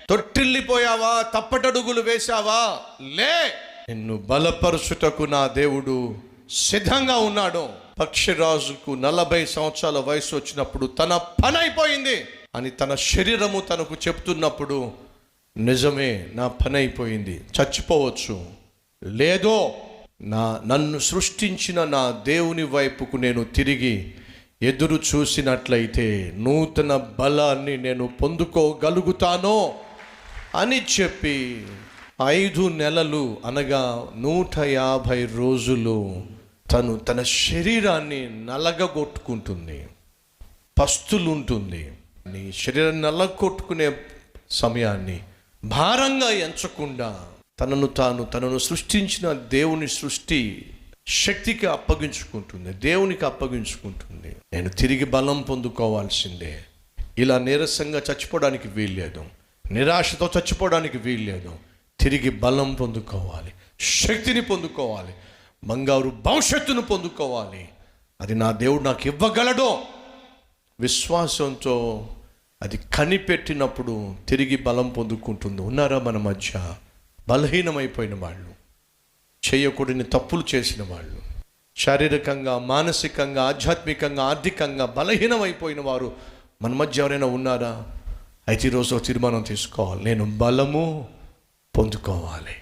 తొట్టిల్లిపోయావా, తప్పటడుగులు వేశావా? లే, నిన్ను బలపరుచుటకు నా దేవుడు సిద్ధంగా ఉన్నాడు. పక్షిరాజుకు 40 సంవత్సరాల వయసు వచ్చినప్పుడు తన పని అయిపోయింది అని తన శరీరము తనకు చెప్తున్నప్పుడు, నిజమే, నా పని అయిపోయింది, చచ్చిపోవచ్చు, లేదో నన్ను సృష్టించిన నా దేవుని వైపుకు నేను తిరిగి ఎదురు చూసినట్లయితే నూతన బలాన్ని నేను పొందుకోగలుగుతానో అని చెప్పి 5 నెలలు అనగా 150 రోజులు తన శరీరాన్ని నలగగొట్టుకుంటుంది, పస్తులుంటుంది. నీ శరీరాన్ని నలగొట్టుకునే సమయాన్ని భారంగా ఎంచకుండా తనను సృష్టించిన దేవుని సృష్టి శక్తికి అప్పగించుకుంటుంది, దేవునికి అప్పగించుకుంటుంది. నేను తిరిగి బలం పొందుకోవాల్సిందే. ఇలా నీరసంగా చచ్చిపోవడానికి వీల్లేదు, నిరాశతో చచ్చిపోవడానికి వీల్లేదు. తిరిగి బలం పొందుకోవాలి, శక్తిని పొందుకోవాలి, బంగారు భవిష్యత్తును పొందుకోవాలి. అది నా దేవుడు నాకు ఇవ్వగలడో విశ్వాసంతో అది కనిపెట్టినప్పుడు తిరిగి బలం పొందుకుంటుంది. ఉన్నారా మన మధ్య బలహీనమైపోయిన వాళ్ళు, చేయకూడని తప్పులు చేసిన వాళ్ళు, శారీరకంగా, మానసికంగా, ఆధ్యాత్మికంగా, ఆర్థికంగా బలహీనమైపోయిన వారు మన మధ్య ఎవరైనా ఉన్నారా? అయితే ఈరోజు తీర్మానం తీసుకోవాలి, నేను బలము పొందుకోవాలి.